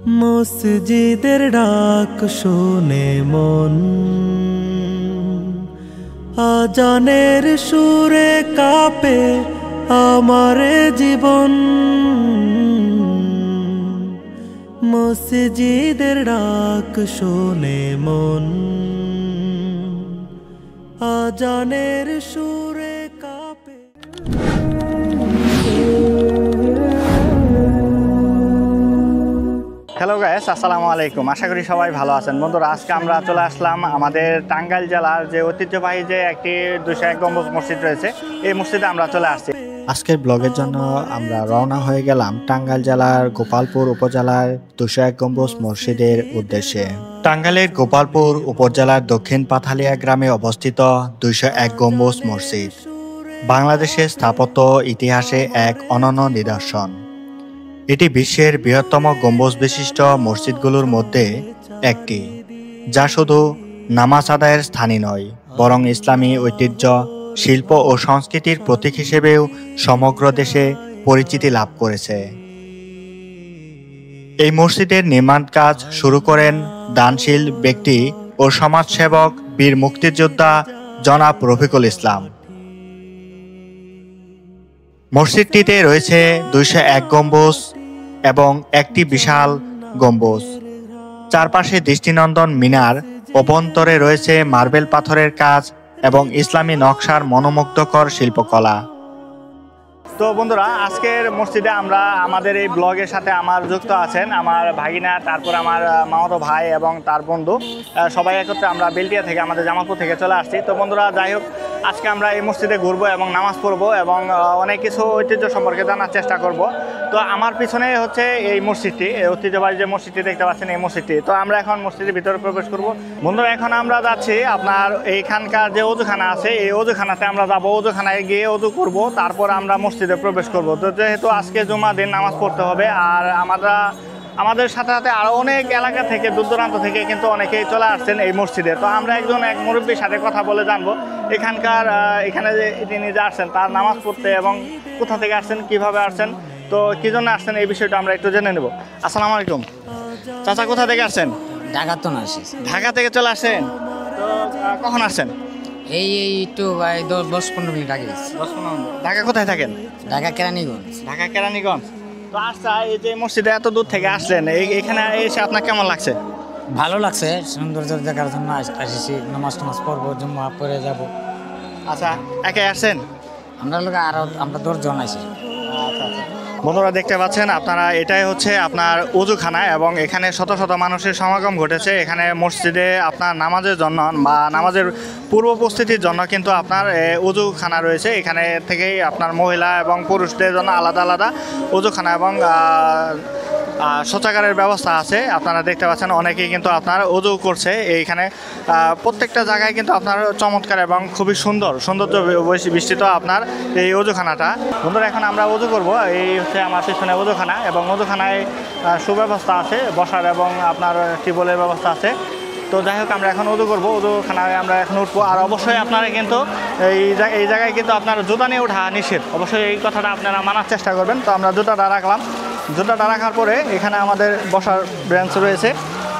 মসজিদের ডাক শুনে মন আজানের সুরে কাঁপে আমার জীবন। মসজিদের ডাক শুনে মন আজানের সুরে কাঁপে। হ্যালো গাইস, আসসালামু আলাইকুম। আশা করি সবাই ভালো আছেন। বন্ধুরা, আজকে আমরা চলে আসলাম আমাদের টাঙ্গাইল জেলার যে ঐতিহ্যবাহী যে একটি 201 গম্বুজ মসজিদ রয়েছে, এই মসজিদে আমরা চলে আসছি। আজকের ব্লগের জন্য আমরা রওনা হয়ে গেলাম টাঙ্গাইল জেলার গোপালপুর উপজেলার 201 গম্বুজ মসজিদের উদ্দেশ্যে। টাঙ্গাইলের গোপালপুর উপজেলার দক্ষিণ পাথালিয়া গ্রামে অবস্থিত 201 গম্বুজ মসজিদ বাংলাদেশের স্থাপত্য ইতিহাসে এক অনন্য নিদর্শন। এটি বিশ্বের বৃহত্তম গম্বুজ বিশিষ্ট মসজিদগুলোর মধ্যে একটি, যা শুধু নামাজ আদায়ের স্থানই নয়, বরং ইসলামী ঐতিহ্য, শিল্প ও সংস্কৃতির প্রতীক হিসেবেও সমগ্র দেশে পরিচিতি লাভ করেছে। এই মসজিদের নির্মাণ কাজ শুরু করেন দানশীল ব্যক্তি ও সমাজসেবক বীর মুক্তিযোদ্ধা জনাব রফিকুল ইসলাম। মসজিদটিতে রয়েছে 201 গম্বুজ এবং একটি বিশাল গম্বুজ, চারপাশে দৃষ্টিনন্দন মিনার, অভ্যন্তরে রয়েছে মার্বেল পাথরের কাজ এবং ইসলামী নকশার মনোমুগ্ধকর শিল্পকলা। তো বন্ধুরা, আজকের মসজিদে আমরা আমাদের এই ব্লগের সাথে আমার যুক্ত আছেন আমার ভাগিনা, তারপর আমার মামাতো ভাই এবং তার বন্ধু, সবাই একত্রে আমরা বেলটিয়া থেকে আমাদের জামালপুর থেকে চলে আসছি। তো বন্ধুরা, যাই হোক, আজকে আমরা এই মসজিদে ঘুরবো এবং নামাজ পড়বো এবং অনেক কিছু ঐতিহ্য সম্পর্কে জানার চেষ্টা করব। তো আমার পিছনে হচ্ছে এই মসজিদটি, এই ঐতিহ্যবাহী যে মসজিদটি দেখতে পাচ্ছেন, এই মসজিদটি। তো আমরা এখন মসজিদের ভিতরে প্রবেশ করব। বন্ধুরা, এখন আমরা যাচ্ছি আপনার এইখানকার যে অজুখানা আছে, এই অজুখানাতে আমরা যাবো। অজুখানায় গিয়ে অজু করব, তারপর আমরা মসজিদে প্রবেশ করব। তো যেহেতু আজকে জুমা দিন, নামাজ পড়তে হবে, আর আমাদের সাথে সাথে আরও অনেক এলাকা থেকে, দূর দূরান্ত থেকে কিন্তু অনেকেই চলে আসছেন এই মসজিদে। তো আমরা এক মুরব্বীর সাথে কথা বলে জানবো এখানে যে তিনি যে আসছেন তার নামাজ পড়তে এবং কোথা থেকে আসছেন, কিভাবে আসছেন, তো কি জন্য আসছেন, এই বিষয়টা আমরা একটু জেনে নেব। আসসালামু আলাইকুম চাচা, কোথা থেকে আসছেন? ঢাকা তো না আসি। ঢাকা থেকে চলে আসছেন? তো কখন আসছেন? এই একটু 10-15 মিনিট আগে। 10-15 মিনিট। ঢাকা কোথায় থাকেন? ঢাকা কেরানীগঞ্জ। ঢাকা কেরানীগঞ্জ। তো আচ্ছা, এই যে মসজিদে এত দূর থেকে আসলেন, এখানে এসে আপনার কেমন লাগছে? ভালো লাগছে, সৌন্দর্য দেখার জন্য আসছি। নামাজ পড়বো, জুম্মা পড়ে যাব। আচ্ছা, একে আসছেন? আমরা লোক আমরা 10 জন আছি। আচ্ছা, বন্ধুরা দেখতে পাচ্ছেন আপনারা, এটাই হচ্ছে আপনার অজুখানা এবং এখানে শত শত মানুষের সমাগম ঘটেছে। এখানে মসজিদে আপনার নামাজের জন্য বা নামাজের পূর্ব প্রস্তুতির জন্য কিন্তু আপনার অজুখানা রয়েছে। এখানে থেকেই আপনার মহিলা এবং পুরুষদের জন্য আলাদা আলাদা অজুখানা এবং শৌচাগারের ব্যবস্থা আছে। আপনারা দেখতে পাচ্ছেন অনেকেই কিন্তু আপনার অজু করছে এইখানে। প্রত্যেকটা জায়গায় কিন্তু আপনার চমৎকার এবং খুবই সৌন্দর্য বিস্তৃত আপনার এই অজুখানাটা। বন্ধুরা, এখন আমরা অজু করব। এই হচ্ছে আমার পিছনে অজুখানা এবং অজুখানায় সুব্যবস্থা আছে, বসার এবং আপনার টিউবওয়েলের ব্যবস্থা আছে। তো যাই হোক, আমরা এখন অজু করবো। অজুখানায় আমরা এখন উঠবো। আর অবশ্যই আপনারা কিন্তু এই জায়গায় কিন্তু আপনার জুতা নিয়ে ওঠা নিষেধ, অবশ্যই এই কথাটা আপনারা মানার চেষ্টা করবেন। তো আমরা জুতাটা রাখলাম। জুতাটা রাখার পরে এখানে আমাদের বসার বেঞ্চ রয়েছে।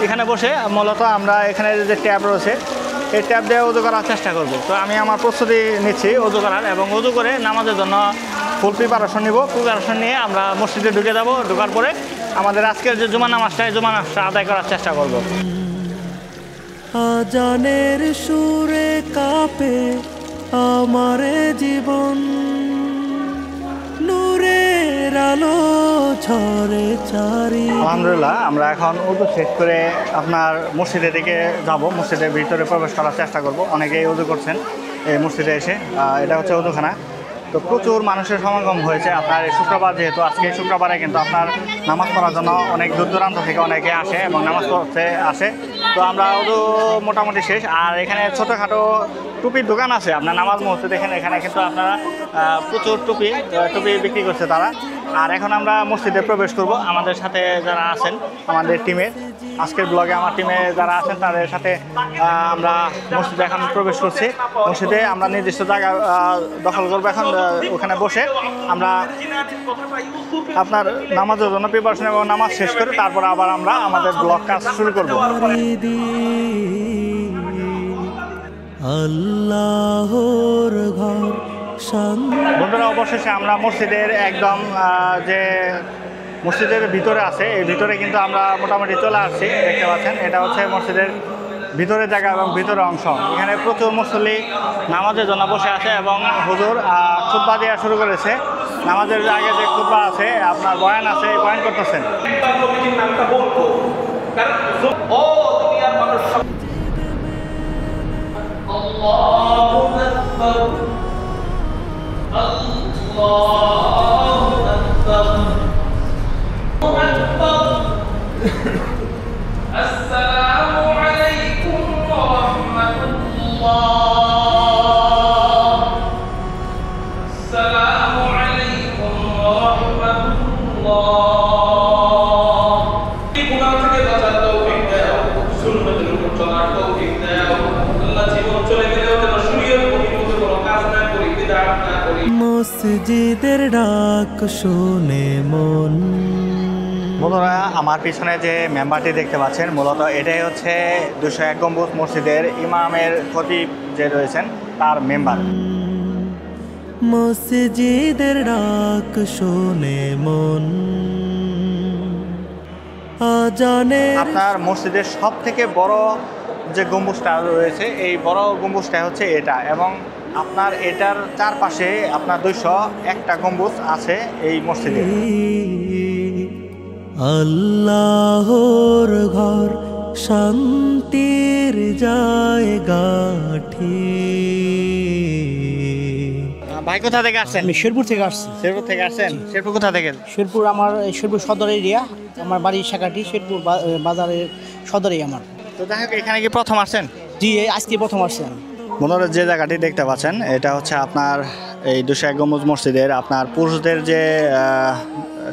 এখানে বসে মূলত আমরা এখানে যে ট্যাব রয়েছে, এই ট্যাব দিয়ে অজু করার চেষ্টা করব। তো আমি আমার প্রস্তুতি নিচ্ছি অজু করার, এবং অজু করে নামাজের জন্য ফুল প্রিপারেশন নিব। প্রিপারেশন নিয়ে আমরা মসজিদে ঢুকে যাব। ঢোকার পরে আমাদের আজকের যে জুমা নামাজটা, এই জুমা নামাজটা আদায় করার চেষ্টা করব। আজানের সুরে কাঁপে আমার জীবন, নূরের আলো ঝরে চারি। আলহামদুলিল্লাহ, আমরা এখন উজু শেষ করে আপনার মসজিদের দিকে যাব। মসজিদের ভিতরে প্রবেশ করার চেষ্টা করব। অনেকেই উজু করছেন এই মসজিদে এসে। এটা হচ্ছে উজুখানা। তো প্রচুর মানুষের সমাগম হয়েছে আপনার এই শুক্রবার, যেহেতু আজকে শুক্রবারে কিন্তু আপনার নামাজ পড়ার জন্য অনেক দূর দূরান্ত থেকে অনেকে আসে এবং নামাজ পড়তে আসে। তো আমরা উজু মোটামুটি শেষ। আর এখানে ছোটোখাটো টুপির দোকান আছে আপনার নামাজ মুহূর্তে দেখেন। এখানে কিন্তু আপনারা প্রচুর টুপি বিক্রি করছে তারা। আর এখন আমরা মসজিদে প্রবেশ করব। আমাদের সাথে যারা আছেন আমাদের টিমের, আজকের ব্লগে আমার টিমে যারা আছেন তাদের সাথে আমরা মসজিদে এখন প্রবেশ করছি। মসজিদে আমরা নির্দিষ্ট জায়গা দখল করবো। এখন ওখানে বসে আমরা আপনার নামাজের জন্য প্রিপারেশন এবং নামাজ শেষ করে তারপর আবার আমরা আমাদের ব্লগ কাজ শুরু করব। আল্লাহর ঘর বন্ধুরা, অবশেষে আমরা মসজিদের একদম যে মসজিদের ভিতরে আছে, এই ভিতরে কিন্তু আমরা মোটামুটি চলে আসছি। দেখতে পাচ্ছেন এটা হচ্ছে মসজিদের ভিতরের জায়গা এবং ভিতরের অংশ। এখানে প্রচুর মুসল্লি নামাজের জন্য বসে আছে এবং হুজুর খুতবা দেওয়া শুরু করেছে। নামাজের আগে যে খুতবা আছে, আপনার বয়ান আছে, এই বয়ান করতেছেন। মসজিদের ডাক শুনে মন। বন্ধুরা, আমার পিছনে যে মেম্বারটি দেখতে পাচ্ছেন মূলত এটাই হচ্ছে 201 গম্বুজ মসজিদের ইমামের খতিব যে রয়েছেন তার মেম্বার। মসজিদের ডাক শুনে মন আজানে। আপনার মসজিদের সব থেকে বড় যে গম্বুজটা রয়েছে, এই বড় গম্বুজটা হচ্ছে এটা, এবং আপনার এটার চারপাশে আপনার 201টা গম্বুজ আছে এই মসজিদে। আল্লাহর ঘর শান্তির জায়গাটি। ভাই কোথা থেকে আসছেন? আমি শেরপুর থেকে আসছি। শেরপুর থেকে আসছেন? শেরপুর কোথা থেকে? শেরপুর আমার শেরপুর সদর এরিয়া, আমার বাড়ির শাখাটি শেরপুর বাজারের সদরেই আমার। তো যাই হোক, এখানে কি প্রথম আসছেন? জি, আজকে প্রথম আসছি আমি। বন্ধুরা, যে জায়গাটি দেখতে পাচ্ছেন এটা হচ্ছে আপনার এই 201 গম্বুজ মসজিদের আপনার পুরুষদের যে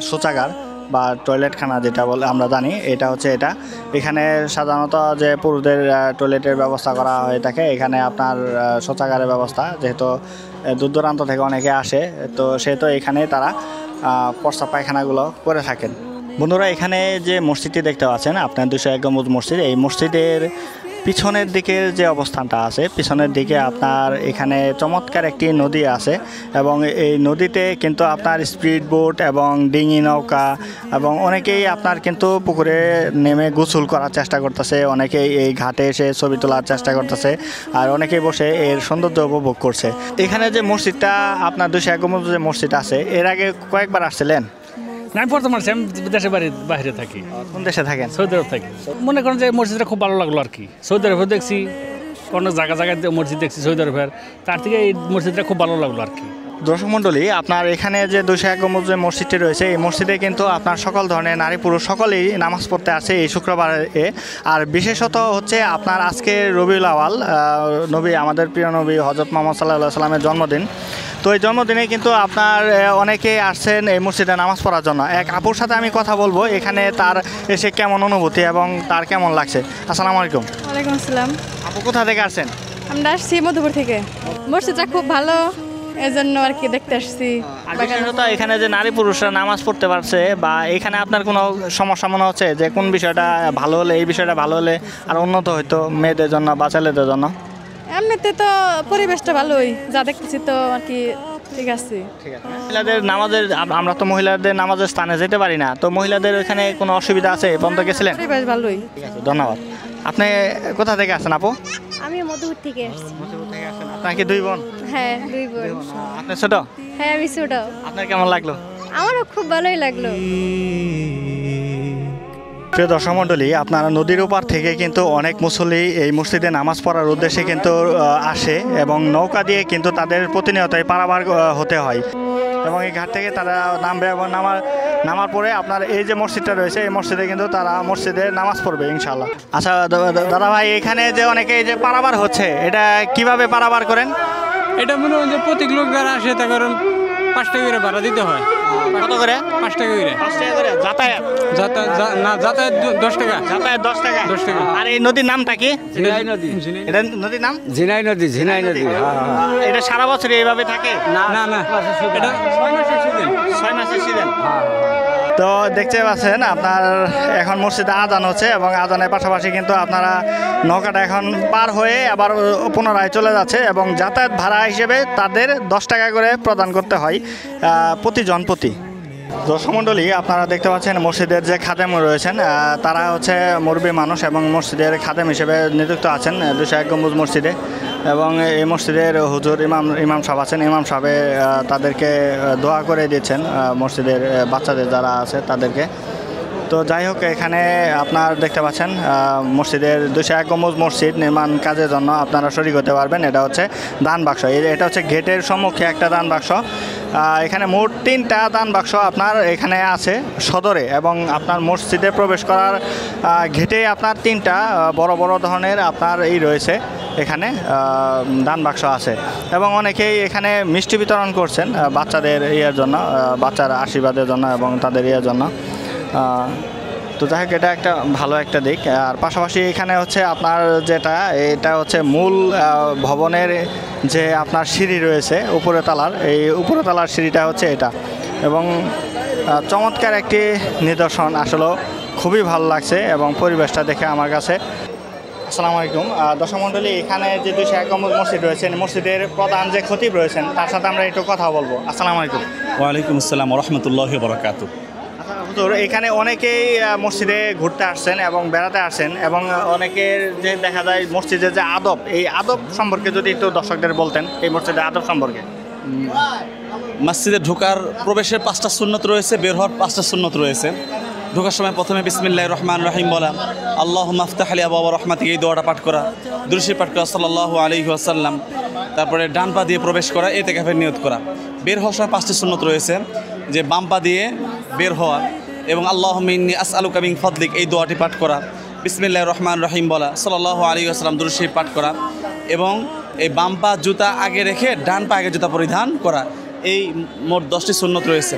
শৌচাগার বা টয়লেটখানা যেটা বলে আমরা জানি, এটা হচ্ছে এটা। এখানে সাধারণত যে পুরুষদের টয়লেটের ব্যবস্থা করা হয়ে থাকে। এখানে আপনার শৌচাগারের ব্যবস্থা, যেহেতু দূর দূরান্ত থেকে অনেকে আসে, তো সেহেতু এখানে তারা প্রস্রাব পায়খানাগুলো করে থাকেন। বন্ধুরা, এখানে যে মসজিদটি দেখতে পাচ্ছেন আপনার 201 গম্বুজ মসজিদ, এই মসজিদের পিছনের দিকে যে অবস্থানটা আছে, পিছনের দিকে আপনার এখানে চমৎকার একটি নদী আছে এবং এই নদীতে কিন্তু আপনার স্পিড বোট এবং ডিঙি নৌকা এবং অনেকেই আপনার কিন্তু পুকুরে নেমে গোসল করার চেষ্টা করতেছে, অনেকেই এই ঘাটে এসে ছবি তোলার চেষ্টা করতেছে, আর অনেকেই বসে এর সৌন্দর্য উপভোগ করছে। এখানে যে মসজিদটা আপনার 201 গম্বুজ যে মসজিদ আছে, এর আগে কয়েকবার আসছিলেন? আমি প্রথম আসছি, আমি দেশের বাইরে থাকি। কোন দেশে থাকেন? সৌদি আরব থাকি। মনে করেন যে মসজিদটা খুব ভালো লাগলো আর কি। সৌদি আরবে দেখছি, অনেক জায়গায় মসজিদ দেখছি সৌদি আরবের, তার থেকে এই মসজিদটা খুব ভালো লাগলো আর কি। দর্শক মণ্ডলী, আপনার এখানে যে 201 গম্বুজ যে মসজিদটি রয়েছে, এই মসজিদে কিন্তু আপনার সকল ধরনের নারী পুরুষ সকলেই নামাজ পড়তে আসে এই শুক্রবারে। আর বিশেষত হচ্ছে আপনার আজকে রবিউল আওয়াল, নবী আমাদের প্রিয় নবী হযরত মুহাম্মদ সাল্লাল্লাহু আলাইহি সাল্লামের জন্মদিন। তো এই জন্মদিনে কিন্তু আপনার অনেকে আসছেন এই মসজিদে নামাজ পড়ার জন্য। এক আপুর সাথে আমি কথা বলবো, এখানে তার এসে কেমন অনুভূতি এবং তার কেমন লাগছে। আসসালামু আলাইকুম। ওয়ালাইকুম আসসালাম। আপু কোথা থেকে আসছেন? আমরা আসছি মধুপুর থেকে। মসজিদটা খুব ভালো, এজন্য আর কি দেখতে আসছি। আর বিশেষত এখানে যে নারী পুরুষরা নামাজ পড়তে পারছে, বা এখানে আপনার কোনো সমস্যা মনে হচ্ছে যে কোন বিষয়টা ভালো হলে, এই বিষয়টা ভালো হলে আর উন্নত হইতো মেয়েদের জন্য বা ছেলেদের জন্য? এমনিতে তো পরিবেশটা ভালোই, যা দেখতেছি তো আর কি ঠিক আছে। মহিলাদের নামাজের, আমরা তো মহিলাদের নামাজের স্থানে যেতে পারি না, তো মহিলাদের ওইখানে কোনো অসুবিধা আছে? বন্ধ গেছিলেন? পরিবেশ ভালোই। ঠিক আছে, ধন্যবাদ। আপনি কোথা থেকে আসছেন আপু? আমি মধুপুর থেকে আসছি। আপনার কি দুই বোন? হ্যাঁ, দুই বোন। আপনি ছোট? হ্যাঁ, আমি ছোট। আপনার কেমন লাগলো? আমারও খুব ভালোই লাগলো। প্রিয় দর্শক মণ্ডলী, আপনারা নদীর ওপার থেকে কিন্তু অনেক মুসল্লি এই মসজিদে নামাজ পড়ার উদ্দেশ্যে কিন্তু আসে এবং নৌকা দিয়ে কিন্তু তাদের প্রতিনিয়তই পারাবার হতে হয় এবং এই ঘাট থেকে তারা নামবে এবং নামার পরে আপনার এই যে মসজিদটা রয়েছে, এই মসজিদে কিন্তু তারা মসজিদে নামাজ পড়বে ইনশাআল্লাহ। আচ্ছা দাদা ভাই, এখানে যে অনেকে যে পারাবার হচ্ছে, এটা কিভাবে পারাবার করেন? এটা মনে হয় যে প্রতি লোক যারা আসে তা কারণ 5 টাকা করে ভাড়া দিতে হয়। কত করে? 5 টাকা করে। 5 টাকা করে যাতায়াত? যাতায়াত 10 টাকা। যাতায়াত 10 টাকা। 10 টাকা। আর এই নদীর নামটা কি? ঝিনাই নদী। এটা নদীর নাম ঝিনাই নদী। এটা সারা বছর এইভাবে থাকে? না এটা 6 মাসের সিজন। 6 মাসের সিজন। তো দেখতে পাচ্ছেন আপনার এখন মসজিদে আজান হচ্ছে এবং আজানের পাশাপাশি কিন্তু আপনারা নৌকাটা এখন পার হয়ে আবার পুনরায় চলে যাচ্ছে এবং যাতায়াত ভাড়া হিসেবে তাদের 10 টাকা করে প্রদান করতে হয় প্রতি জনপ্রতি। দর্শক মণ্ডলী, আপনারা দেখতে পাচ্ছেন মসজিদের যে খাদেম রয়েছেন তারা হচ্ছে মুরব্বী মানুষ এবং মসজিদের খাদেম হিসেবে নিযুক্ত আছেন 201 গম্বুজ মসজিদে। এবং এই মসজিদের হুজুর ইমাম সাহেব আছেন। ইমাম সাহেব তাদেরকে দোয়া করে দিচ্ছেন মসজিদের বাচ্চাদের যারা আছে তাদেরকে। তো যাই হোক, এখানে আপনার দেখতে পাচ্ছেন মসজিদের 201 গম্বুজ মসজিদ নির্মাণ কাজের জন্য আপনারা শরীক হতে পারবেন। এটা হচ্ছে দান বাক্স। এটা হচ্ছে গেটের সম্মুখে একটা দান বাক্স। এখানে মোট 3টা দান বাক্স আপনার এখানে আছে সদরে, এবং আপনার মসজিদে প্রবেশ করার গেটে আপনার 3টা বড় বড় ধরনের আপনার রয়েছে এখানে দান বাক্স আছে। এবং অনেকেই এখানে মিষ্টি বিতরণ করছেন বাচ্চাদের ইয়ের জন্য, বাচ্চার আশীর্বাদের জন্য এবং তাদের ইয়ের জন্য। তো যাই হোক, এটা একটা ভালো একটা দিক। আর পাশাপাশি এখানে হচ্ছে আপনার এটা হচ্ছে মূল ভবনের যে আপনার সিঁড়ি রয়েছে উপরে তালার, এই উপরে তালার সিঁড়িটা হচ্ছে এটা। এবং চমৎকার একটি নিদর্শন, আসলে খুবই ভালো লাগছে এবং পরিবেশটা দেখে আমার কাছে। আসসালামু আলাইকুম দর্শক মণ্ডলী, এখানে যে 201 গম্বুজ মসজিদ রয়েছেন, মসজিদের প্রধান যে খতিব রয়েছেন তার সাথে আমরা একটু কথা বলবো। আসসালামু আলাইকুম। ওয়ালাইকুম আসসালাম ওয়া রাহমাতুল্লাহি ওয়া বারাকাতুহু। হুজুর, এখানে অনেকেই মসজিদে ঘুরতে আসছেন এবং বেড়াতে আসছেন, এবং অনেকের যে দেখা যায় মসজিদের যে আদব, এই আদব সম্পর্কে যদি একটু দর্শকদের বলতেন, এই মসজিদের আদব সম্পর্কে। মসজিদে ঢোকার প্রবেশের 5টা সুন্নত রয়েছে, বের হওয়ার 5টা সুন্নত রয়েছে। ঢোকার সময় প্রথমে বিসমিল্লাহির রহমানির রহিম বলা, আল্লাহুম্মা আফতাহ লি আবওয়াব রাহমাতিক, এই দোয়াটা পাঠ করা, দুরূদ পাঠ করা সাল্লাল্লাহু আলাইহি ওয়াসাল্লাম। তারপরে ডান পা দিয়ে প্রবেশ করা, ইতিকাফের নিয়ত করা। বের হওয়ার সময় 5টি সুন্নত রয়েছে, যে বাম পা দিয়ে বের হওয়া এবং আল্লাহুম্মা ইন্নী আসআলুকা মিন ফাদলিক, এই দোয়াটি পাঠ করা, বিসমিল্লাহির রহমানির রহিম বলা, সাল্লাল্লাহু আলাইহি ওয়াসাল্লাম, দুরূদ পাঠ করা, এবং এই বাম পা জুতা আগে রেখে ডান পা আগে জুতা পরিধান করা। এই মোট 10টি সুন্নত রয়েছে।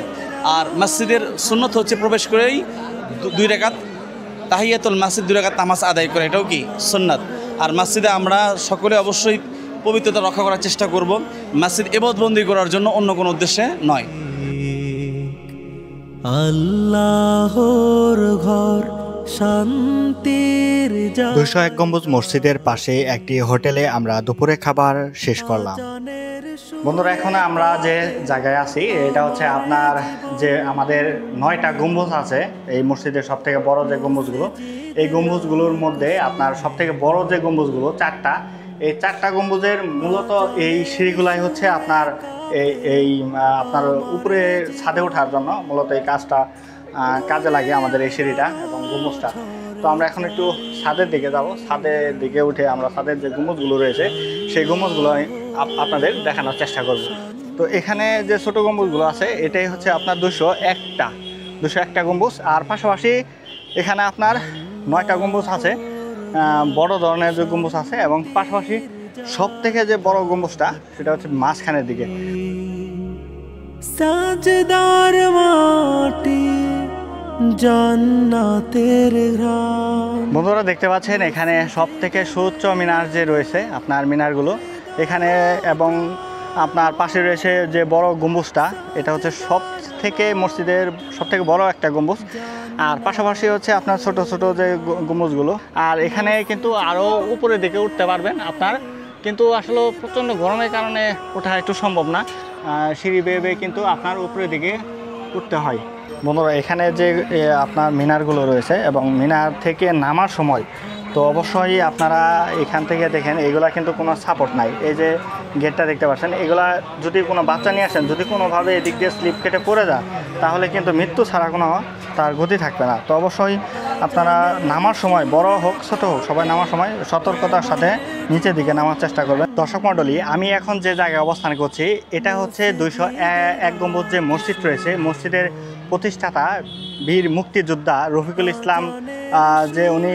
আর মসজিদের সুন্নত হচ্ছে প্রবেশ করেই 2 রাকাত তাহিয়াতুল মসজিদ, 2 রাকাত নামাজ আদায় করে, এটাও কি সুন্নাত। আর মসজিদে আমরা সকলে অবশ্যই পবিত্রতা রক্ষা করার চেষ্টা করব, মসজিদ ইবাদতবন্দি করার জন্য, অন্য কোনো উদ্দেশ্যে নয়। আল্লাহর ঘর শান্তির 201 গম্বুজ মসজিদের পাশে একটি হোটেলে আমরা দুপুরে খাবার শেষ করলাম। বন্ধুরা, এখন আমরা যে জায়গায় আছি এটা হচ্ছে আপনার যে আমাদের 9টা গম্বুজ আছে এই মসজিদের। সবথেকে বড় যে গম্বুজগুলো, এই গম্বুজগুলোর মধ্যে আপনার সবথেকে বড় যে গম্বুজগুলো 4টা, এই 4টা গম্বুজের মূলত এই সিঁড়িগুলাই হচ্ছে আপনার এই আপনার উপরে ছাদে ওঠার জন্য মূলত এই কাজে লাগে আমাদের এই সিঁড়িটা এবং গম্বুজটা। তো আমরা এখন একটু ছাদের দিকে যাব। ছাদের দিকে উঠে আমরা ছাদের যে গম্বুজগুলো রয়েছে সেই গম্বুজগুলো আপনাদের দেখানোর চেষ্টা করব। তো এখানে যে ছোট গম্বুজগুলো আছে এটাই হচ্ছে আপনার 201টা গম্বুজ। আর পাশাপাশি এখানে আপনার 9টা গম্বুজ আছে, বড় ধরনের যে গম্বুজ আছে, এবং পাশাপাশি সব থেকে যে বড় গম্বুজটা সেটা হচ্ছে মাঝখানের দিকে। সাজদার মাটি জান্নাতের ঘ্রাণ। বন্ধুরা দেখতে পাচ্ছেন এখানে সব থেকে সুউচ্চ মিনার যে রয়েছে আপনার মিনারগুলো এখানে, এবং আপনার পাশে রয়েছে যে বড় গম্বুজটা, এটা হচ্ছে সব থেকে মসজিদের সব থেকে বড় একটা গম্বুজ। আর পাশাপাশি হচ্ছে আপনার ছোট ছোট যে গম্বুজগুলো। আর এখানে কিন্তু আরও উপরের দিকে উঠতে পারবেন আপনার, কিন্তু আসলে প্রচণ্ড গরমের কারণে ওঠা একটু সম্ভব না। সিঁড়ি বেয়ে বেয়ে কিন্তু আপনার উপরের দিকে উঠতে হয়। বন্ধুরা, এখানে যে আপনার মিনারগুলো রয়েছে এবং মিনার থেকে নামার সময় তো অবশ্যই আপনারা এখান থেকে দেখেন, এগুলা কিন্তু কোনো সাপোর্ট নাই। এই যে গেটটা দেখতে পাচ্ছেন, এগুলা যদি কোনো বাচ্চা নিয়ে আসেন, যদি কোনোভাবে এদিক দিয়ে স্লিপ কেটে পড়ে যায় তাহলে কিন্তু মৃত্যু ছাড়া কোনো তার গতি থাকবে না। তো অবশ্যই আপনারা নামার সময়, বড় হোক ছোট হোক, সবাই নামার সময় সতর্কতার সাথে নিচের দিকে নামার চেষ্টা করবেন। দর্শক মণ্ডলী, আমি এখন যে জায়গায় অবস্থান করছি এটা হচ্ছে 201 গম্বুজ যে মসজিদ রয়েছে, মসজিদের প্রতিষ্ঠাতা বীর মুক্তিযোদ্ধা রফিকুল ইসলাম, যে উনি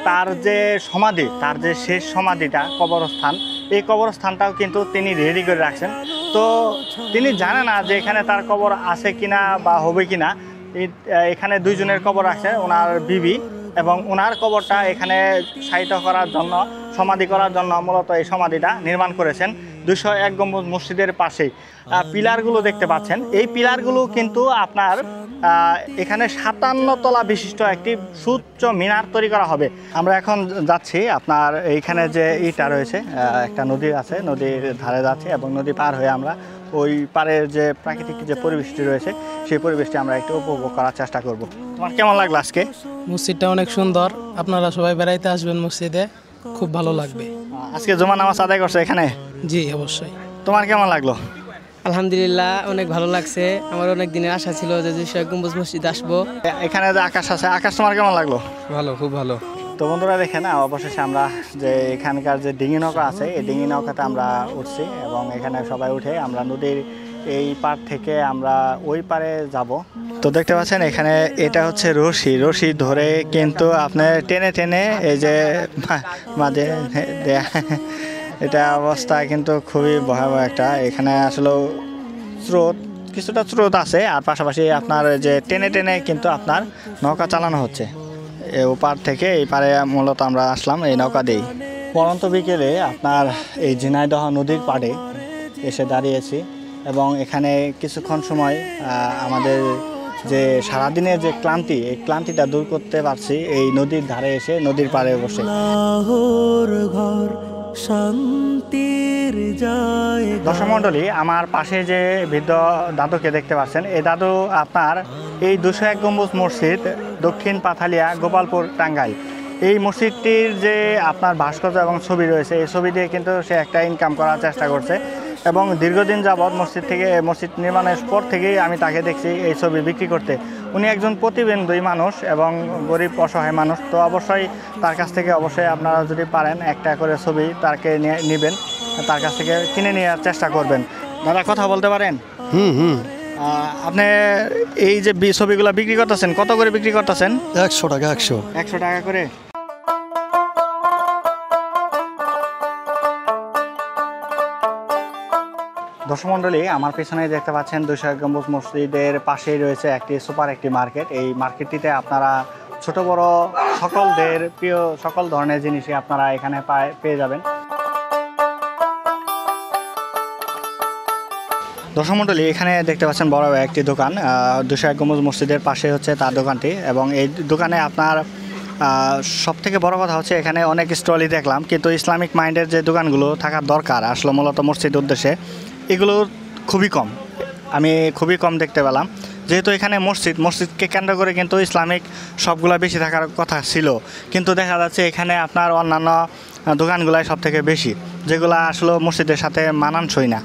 তার যে সমাধি, তার যে শেষ সমাধিটা কবরস্থান, এই কবরস্থানটাও কিন্তু তিনি রেডি করে রাখছেন। তো তিনি জানে না যে এখানে তার কবর আছে কিনা বা হবে কিনা। এখানে দুইজনের কবর আছে, ওনার বিবি এবং ওনার কবরটা এখানে শায়িত করার জন্য, সমাধি করার জন্য মূলত এই সমাধিটা নির্মাণ করেছেন 201 গম্বুজ মসজিদের পাশেই। পিলারগুলো দেখতে পাচ্ছেন, এই পিলারগুলো কিন্তু আপনার এখানে 57 তলা বিশিষ্ট একটি সুউচ্চ মিনার তৈরি করা হবে। আমরা এখন যাচ্ছি আপনার এইখানে যে ইটা রয়েছে, একটা নদী আছে, নদীর ধারে যাচ্ছি এবং নদী পার হয়ে আমরা ওই পারের যে প্রাকৃতিক যে পরিবেশটি রয়েছে সেই পরিবেশটি আমরা একটু উপভোগ করার চেষ্টা করব। তোমার কেমন লাগলো আজকে? মসজিদটা অনেক সুন্দর, আপনারা সবাই বেড়াইতে আসবেন মসজিদে, খুব ভালো লাগবে। আজকে জুমা নামাজ আদায় করছে এখানে? জি অবশ্যই। তোমার কেমন লাগলো? আলহামদুলিল্লাহ, অনেক ভালো লাগছে। আমার অনেক দিনের আশা ছিল যে 201 গম্বুজ মসজিদ আসবো। এখানে যে আকাশ আছে, আকাশ তোমার কেমন লাগলো? ভালো, খুব ভালো। তো বন্ধুরা দেখেন, অবশেষে আমরা যে এখানকার যে ডিঙি নৌকা আছে এই ডিঙি নৌকাতে আমরা উঠছি এবং এখানে সবাই উঠে আমরা নদীর এই পার থেকে আমরা ওই পারে যাব। তো দেখতে পাচ্ছেন এখানে এটা হচ্ছে রশি, রশি ধরে কিন্তু আপনি টেনে টেনে এই যে মাঝে এটা অবস্থা কিন্তু খুবই ভয়াবহ একটা। এখানে আসলে স্রোত, কিছুটা স্রোত আছে আর পাশাপাশি আপনার যে টেনে টেনে কিন্তু আপনার নৌকা চালানো হচ্ছে। ওপার থেকে এই পারে মূলত আমরা আসলাম এই নৌকা দিয়েই। পরন্ত বিকেলে আপনার এই ঝিনাইদহ নদীর পাড়ে এসে দাঁড়িয়েছি এবং এখানে কিছুক্ষণ সময় আমাদের যে সারাদিনের যে ক্লান্তি, এই ক্লান্তিটা দূর করতে পারছি এই নদীর ধারে এসে, নদীর পাড়ে বসে। দর্শক মণ্ডলী, আমার পাশে যে বৃদ্ধ দাদুকে দেখতে পাচ্ছেন, এই দাদু আপনার এই 201 গম্বুজ মসজিদ, দক্ষিণ পাথালিয়া, গোপালপুর, টাঙ্গাইল। এই মসজিদটির যে আপনার ভাস্কর্য এবং ছবি রয়েছে, এই ছবি দিয়ে কিন্তু সে একটা ইনকাম করার চেষ্টা করছে এবং দীর্ঘদিন যাবৎ মসজিদ নির্মাণের পর থেকেই আমি তাকে দেখছি এই ছবি বিক্রি করতে। উনি একজন প্রতিবন্ধী মানুষ এবং গরিব অসহায় মানুষ, তো অবশ্যই তার কাছ থেকে অবশ্যই আপনারা যদি পারেন একটা করে ছবি তাকে নেবেন, তার কাছ থেকে কিনে নেওয়ার চেষ্টা করবেন। দাদা কথা বলতে পারেন? আপনি এই যে ছবিগুলো বিক্রি করতেছেন, কত করে বিক্রি করতেছেন? 100 টাকা। 100 টাকা করে। দর্শক মণ্ডলী, আমার পেছনে দেখতে পাচ্ছেন 201 গম্বুজ মসজিদের পাশেই রয়েছে একটি সুপার একটি মার্কেট। এই মার্কেটটিতে আপনারা ছোট বড় সকলদের প্রিয় সকল ধরনের জিনিসই আপনারা এখানে পেয়ে যাবেন। দর্শক মণ্ডলী, এখানে দেখতে পাচ্ছেন বড় একটি দোকান, 201 গম্বুজ মসজিদের পাশে হচ্ছে তার দোকানটি এবং এই দোকানে আপনার সব থেকে বড় কথা হচ্ছে এখানে অনেক স্টলই দেখলাম, কিন্তু ইসলামিক মাইন্ডের যে দোকানগুলো থাকার দরকার আসলে মূলত মসজিদ উদ্দেশ্যে, এগুলো খুবই কম, আমি খুবই কম দেখতে পেলাম। যেহেতু এখানে মসজিদকে কেন্দ্র করে কিন্তু ইসলামিক সবগুলো বেশি থাকার কথা ছিল, কিন্তু দেখা যাচ্ছে এখানে আপনার অন্যান্য দোকানগুলাই সব থেকে বেশি, যেগুলো আসলে মসজিদের সাথে মানানসই না।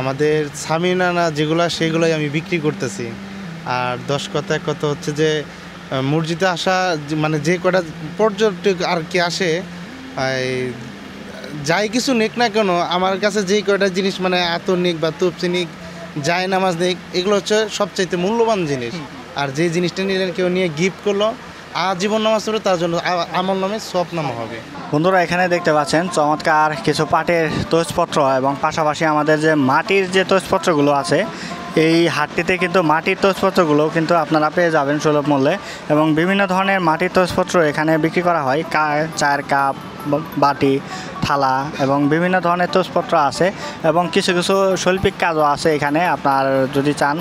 আমাদের সামিনানা যেগুলো সেগুলোই আমি বিক্রি করতেছি। আর 10 কথা এক কথা হচ্ছে যে মসজিদে আসা মানে যে কটা পর্যটক আর কি আসে, যাই কিছু নিক না কেন, আমার কাছে যেই কয়টা জিনিস মানে আতর নিক বা তফসি নিক, যায় নামাজ নিক, এগুলো হচ্ছে সবচাইতে মূল্যবান জিনিস। আর যে জিনিসটা নিলেন কেউ নিয়ে গিফট করলো, আজীবন নামাজ পড়ে তার জন্য আমল নামে সব নামা হবে। বন্ধুরা এখানে দেখতে পাচ্ছেন চমৎকার কিছু পাটের তৈজপত্র এবং পাশাপাশি আমাদের যে মাটির যে তৈজপত্রগুলো আছে, এই হাটটিতে কিন্তু মাটির তৈজপত্রগুলো কিন্তু আপনারা পেয়ে যাবেন সুলভ মূল্যে এবং বিভিন্ন ধরনের মাটির তৈজপত্র এখানে বিক্রি করা হয়। চায়ের কাপ, বাটি, থালা এবং বিভিন্ন ধরনের তৈজপত্র আছে এবং কিছু কিছু শৈল্পিক কাজও আছে এখানে। আপনার যদি চান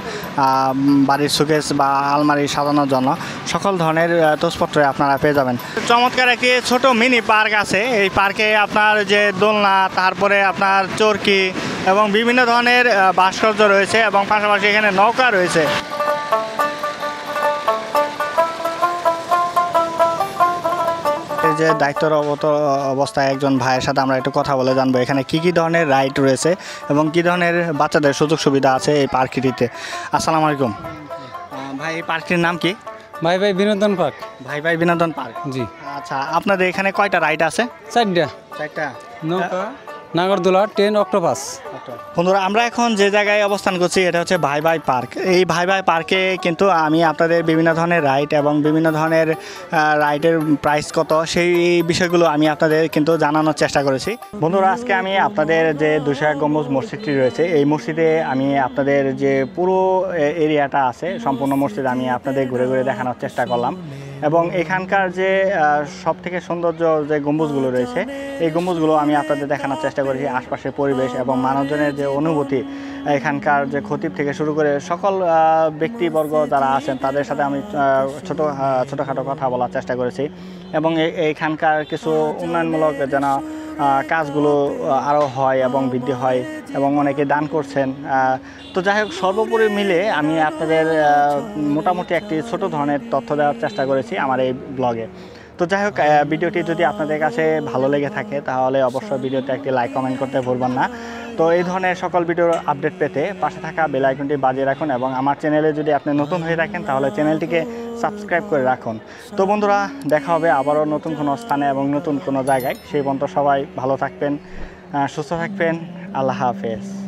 বাড়ির শোকেস বা আলমারি সাজানোর জন্য সকল ধরনের তৈজপত্র আপনারা পেয়ে যাবেন। চমৎকার একটি ছোট মিনি পার্ক আছে, এই পার্কে আপনার যে দোলনা, তারপরে আপনার চরকি এবং বিভিন্ন ধরনের ভাস্কর্য রয়েছে এবং পাশাপাশি এখানে নৌকা রয়েছে। এই যে দায়িত্বরত অবস্থায় একজন ভাইয়ের সাথে আমরা একটু কথা বলে জানবো এখানে কি কি ধরনের রাইড রয়েছে এবং কি ধরনের বাচ্চাদের সুযোগ সুবিধা আছে এই পার্কটিতে। আসসালামু আলাইকুম ভাই, এই পার্কটির নাম কি? ভাই বিনোদন পার্ক। ভাই বিনোদন পার্ক, জি। আচ্ছা, আপনাদের এখানে কয়টা রাইড আছে? 4টা। নৌকা, নাগরদোলা 10 অক্টোপাস। বন্ধুরা আমরা এখন যে জায়গায় অবস্থান করছি এটা হচ্ছে ভাই ভাই পার্ক। এই ভাই ভাই পার্কে কিন্তু আমি আপনাদের বিভিন্ন ধরনের রাইড এবং বিভিন্ন ধরনের রাইডের প্রাইস কত সেই বিষয়গুলো আমি আপনাদের কিন্তু জানানোর চেষ্টা করেছি। বন্ধুরা আজকে আমি আপনাদের যে 201 গম্বুজ মসজিদটি রয়েছে এই মসজিদে আমি আপনাদের যে পুরো এরিয়াটা আছে সম্পূর্ণ মসজিদ আমি আপনাদের ঘুরে ঘুরে দেখানোর চেষ্টা করলাম এবং এখানকার যে সবথেকে সৌন্দর্য যে গম্বুজগুলো রয়েছে এই গম্বুজগুলো আমি আপনাদের দেখানোর চেষ্টা করেছি। আশপাশের পরিবেশ এবং মানুষজনের যে অনুভূতি এখানকার যে খতিব থেকে শুরু করে সকল ব্যক্তিবর্গ যারা আছেন তাদের সাথে আমি ছোটোখাটো কথা বলার চেষ্টা করেছি এবং এইখানকার কিছু উন্নয়নমূলক যেন কাজগুলো আরও হয় এবং বৃদ্ধি হয় এবং অনেকে দান করছেন। তো যাই হোক সর্বোপরি মিলে আমি আপনাদের মোটামুটি একটি ছোট ধরনের তথ্য দেওয়ার চেষ্টা করেছি আমার এই ব্লগে। তো যাই হোক ভিডিওটি যদি আপনাদের কাছে ভালো লেগে থাকে তাহলে অবশ্যই ভিডিওতে একটি লাইক কমেন্ট করতে ভুলবেন না। তো এই ধরনের সকল ভিডিওর আপডেট পেতে পাশে থাকা বেল আইকনটি বাজিয়ে রাখুন এবং আমার চ্যানেলে যদি আপনি নতুন হয়ে থাকেন তাহলে চ্যানেলটিকে সাবস্ক্রাইব করে রাখুন। তো বন্ধুরা দেখা হবে আবারও নতুন কোনো স্থানে এবং নতুন কোনো জায়গায়। সেই পর্যন্ত সবাই ভালো থাকবেন, সুস্থ থাকবেন। আল্লাহ হাফেজ।